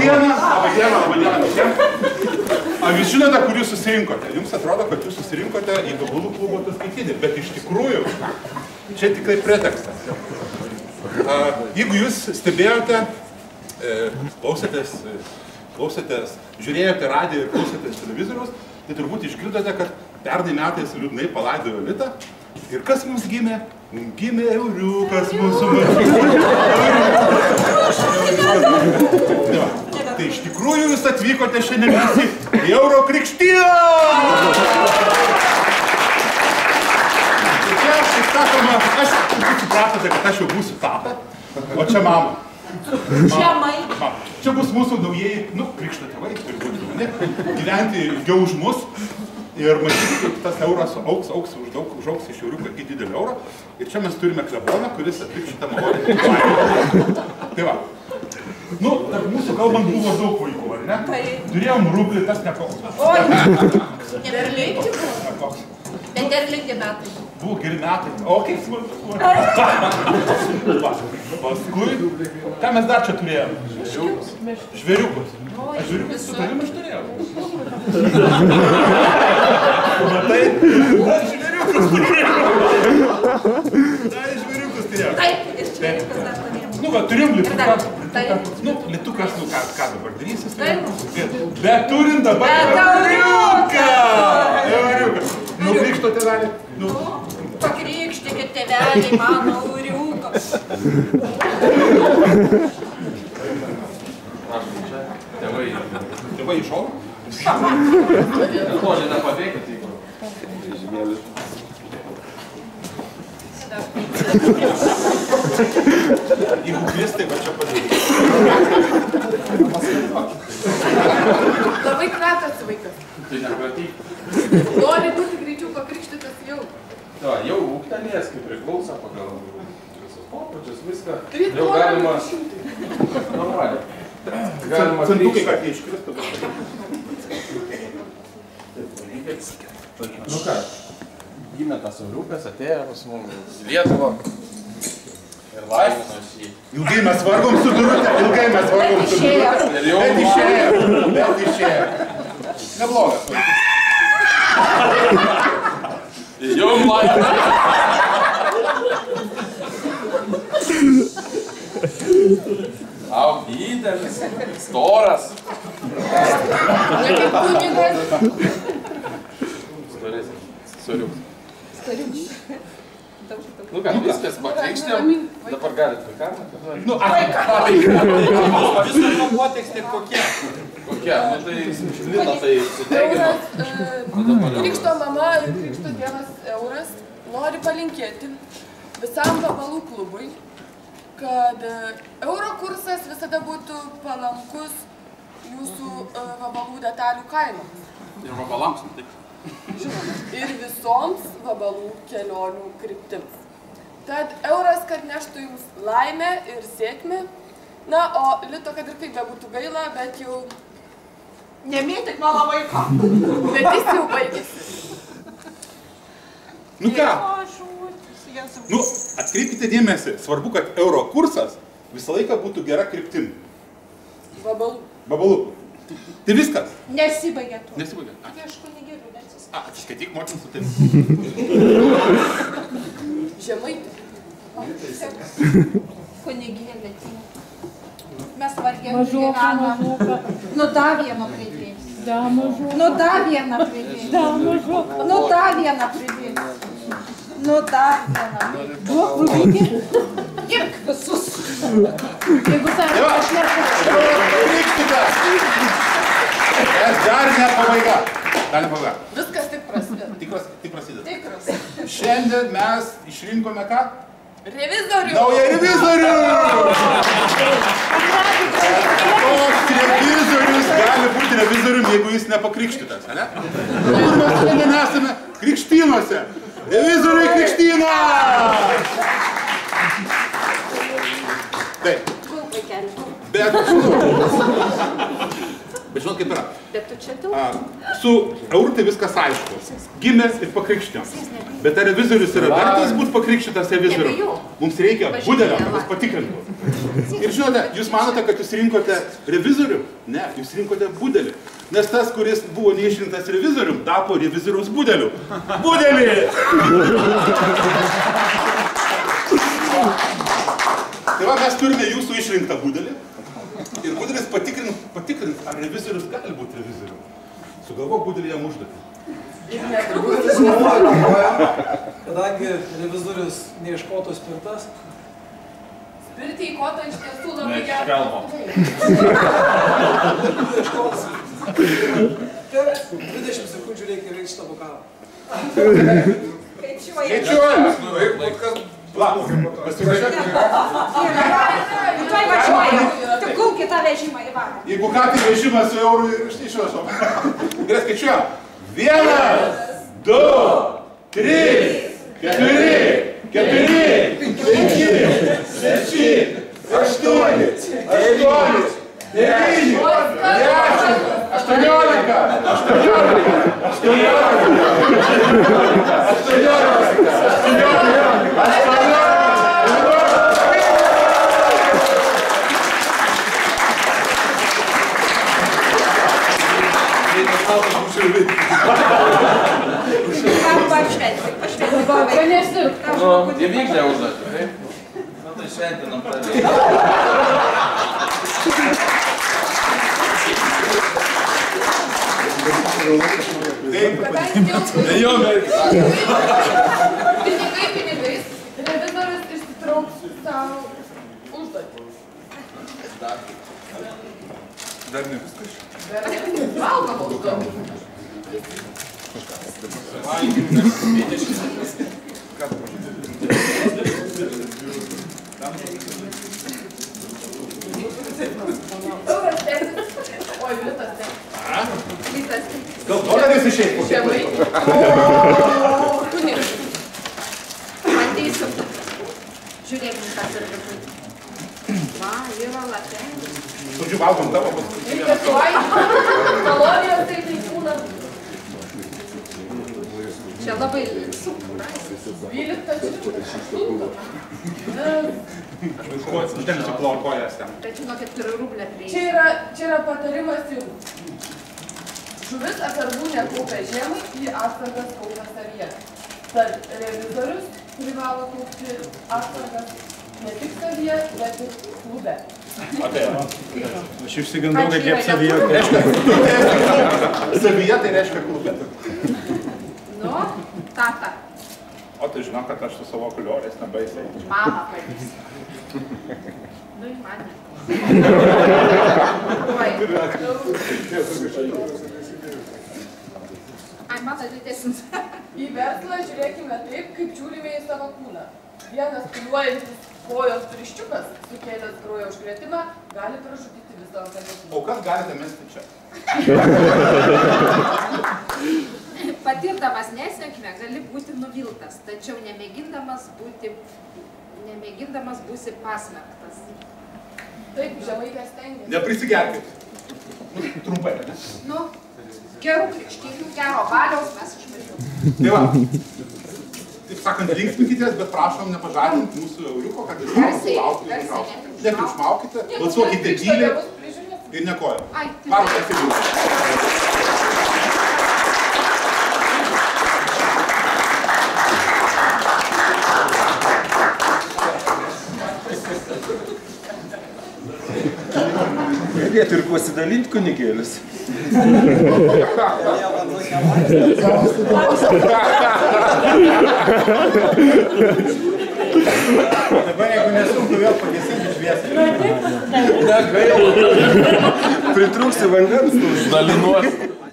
diena visiems. Ar jūs žinote, kur jūs susirinkote? Jums atrodo, kad jūs susirinkote į Vabalų klubo skaityti, bet iš tikrųjų čia tikrai pretekstas. Jeigu jūs stebėjote, klausėtės, žiūrėjote radiją ir klausėtės televizoriaus, tai turbūt išgirdote, kad pernai metais liūdnai palaidojo Litą. Ir kas mums gimė? Gimė euriukas mūsų Tai iš tikrųjų jūs atvykote šiandien visi į Euro krikštyną! Čia, kaip sakoma, aš supratote, kad aš jau būsiu tata, o čia mama. Čia bus mūsų naujieji, krikšto tėvai, turi būti gyventi ilgiau už mus. Ir matyti, kaip tas euras užaugs iš euriuko iki didelio euro. Ir čia mes turime kleboną, kuris atliks šitą malonę. Tai va. Tarp mūsų kalbant buvo daug vaikų, ar ne? Turėjom rublį, tas nekoks. Oi, nederlingi buvo. Nekoks. Nederlingi metai. Buvo geri metai. O, kaip smartu. Paskui, ką mes dar čia turėjom? Žvėriukus. Aš žvėriukus su tavim aš turėjau. Matai, dar žvėriukus turėjau. Taip, ir žvėriukus dar turėjau. Turim litukas. Litukas, ką dabar darysis? Bet turim dabar euriuką! Krikšto tėvelį. Pakrikštikit tėvelį mano euriuką. Tėvai iš oro? Nori nepabėgti, jeigu. Žymėlis. Jeigu kviestai, va čia padaryti. Labai kvetas vaikas. Tai nekratyk. Nori būti greičiau pakrikštytas jau. Jau ūktelės, kaip priklauso pagal visus popačius, viską. Jau galima... Normaliai. Galima Centukai, kad jie iškristų. Ką, gimė tas euriukas, atėjo pas mums į Lietuvą ir laiminos jį. Ilgai mes vargom su Birute, Bet išėjo. Neblogas. Jau laiminos. Didelis, storas. Ne kaip kunigas. Storesnis. Soriuks. Storiuks. Ką, viskas pakrikštėm, dabar galit vaikamą. Visų potekstė kokie? Kokie? Tai Lita tai sudegino. Krikšto mama ir krikšto tėvas Euras nori palinkėti visam Vabalų klubui, kad euro kursas visada būtų palankus jūsų vabalų detalių kainoms. Ir vabalams, taip. Ir visoms vabalų kelionių kryptims. Tad euras, kad neštų jums laimę ir sėkmę. Na, o Lito, kad ir kaip bebūtų gaila, bet jau... Nemėtik mano vaiką. Bet jis jau baigėsi. Ką? Atkreipkite dėmesį, svarbu, kad euro kursas visą laiką būtų gera kryptim. Vabalų. Tai viskas. Nesibaigia to. Nesibaigia. Aš kunigėlių neatsiskaitysiu. Atsiskaityk, motin su taip. Žemaitė. Kunigėlė. Mes vargiai gyvenam. Nu, dar vieną pridėsiu. Nu, dar vieną pridėsiu. Nu, dar vieną pridėsiu. Nu, dar vieną. Duok rūbykį. Girk visus. Jeigu sąjungą aš nesu. Krikštikas. Dar ne pabaiga. Viskas tik prasideda. Tik prasideda. Tikras. Šiandien mes išrinkome ką? Revizorių. Naują revizorių! Toks revizorius gali būti revizorium, jeigu jis nepakrikštytas, ne? Kur mes šiandien esame? Krikštynuose. Revizoriui krikštyną! Taip. Bet žinot, kaip yra. Bet tu čia daug. Su euru tai viskas aišku. Gimęs ir pakrikštytas. Bet ar revizorius yra vertas būti pakrikštytas revizorium? Mums reikia budelio, kad jis patikrintų. Ir žinote, jūs manote, kad jūs rinkote revizorių? Ne, jūs rinkote budelį. Nes tas, kuris buvo neišrinktas revizorium, tapo revizoriaus budeliu. Budelį! Tai va, mes turime jūsų išrinktą budelį. Ir budelis patikrins, ar revizorius gali būti revizorium. Sugalvok budelį jam užduotį. Kadangi revizorius neiškotos spirtas. Spirti į kotą iš tiesų labai gerai. Neiškotas. 20 sekundžių reikia veikti šitą bokalą. Skaičiuoja! Va, pasiruošė. Tuoj važiuoju. Tik gulkit tą vežimą į varą. Jeigu ką, tai vežimas su eurų ir išrašom. Gerai, skaičiuojam. 1, 2, 3, 4, 5, 6, 7, 8, 9, Įvykdė užduotį, taip? Na tai šventinam tave. Pinigai pinigais, revizorius išsitrauks savo užduotį. Dar ne viskas. Valgama užduotį. Euras tesis. Oi, litas tesis. Litas tesis. Gal doleris išeit po kiek laiko? Kunigas. Bandysim. Žiūrėkim, kas ir dabar. Va, yra latenė. Žodžiu, valgom tavo paskutinį. Reikia suvaidinti. Kalorijos tai būna. Čia labai sunku. 12 šimtų. Uždėlisiu plaukojas ten. Bet žinokit, turiu rublę prie. Čia yra patarimas jums. Žuvis atsargų nekaupia žiemai, į atsargas kaupia savyje. Tad revizorius privalo kaupti atsargas ne tik savyje, bet ir klube. Aš išsigandau, kad jie savyje. Savyje tai reiškia klube. Nu, tata. O tai žinau, kad aš su savo kulioriais nebaisiai. Mama padės. Nu, į mane. Ai, mato, didesnis. Į verslą žiūrėkime taip, kaip žiūrime į savo kūną. Vienas kliuojantis kojos turiščiukas, sukėlęs kraujo užkrėtimą, gali pražudyti visą organizmą. O kas galite mesti čia? Patirdamas nesėkmę gali būti nuviltas, tačiau nemėgindamas būsi pasmerktas. Taip, žemaitė stengiasi. Neprisigerkit. Trumpai, ne? Nu, gerų krikštynių, gero valiaus mes išvažiuojame. Tai va, taip sakant, linksminkitės, bet prašom nepažadinti mūsų euriuko, kad jis lauktų ir nutrauktų. Netriukšmaukite, balsuokite tyliai ir nekojam. Varom atsižiūrėti. Galėtų ir pasidalinti kunigėlius. Dabar jeigu nesunku vėl pagesinti šviesą. Pritrūksi vandens. Dalinuos.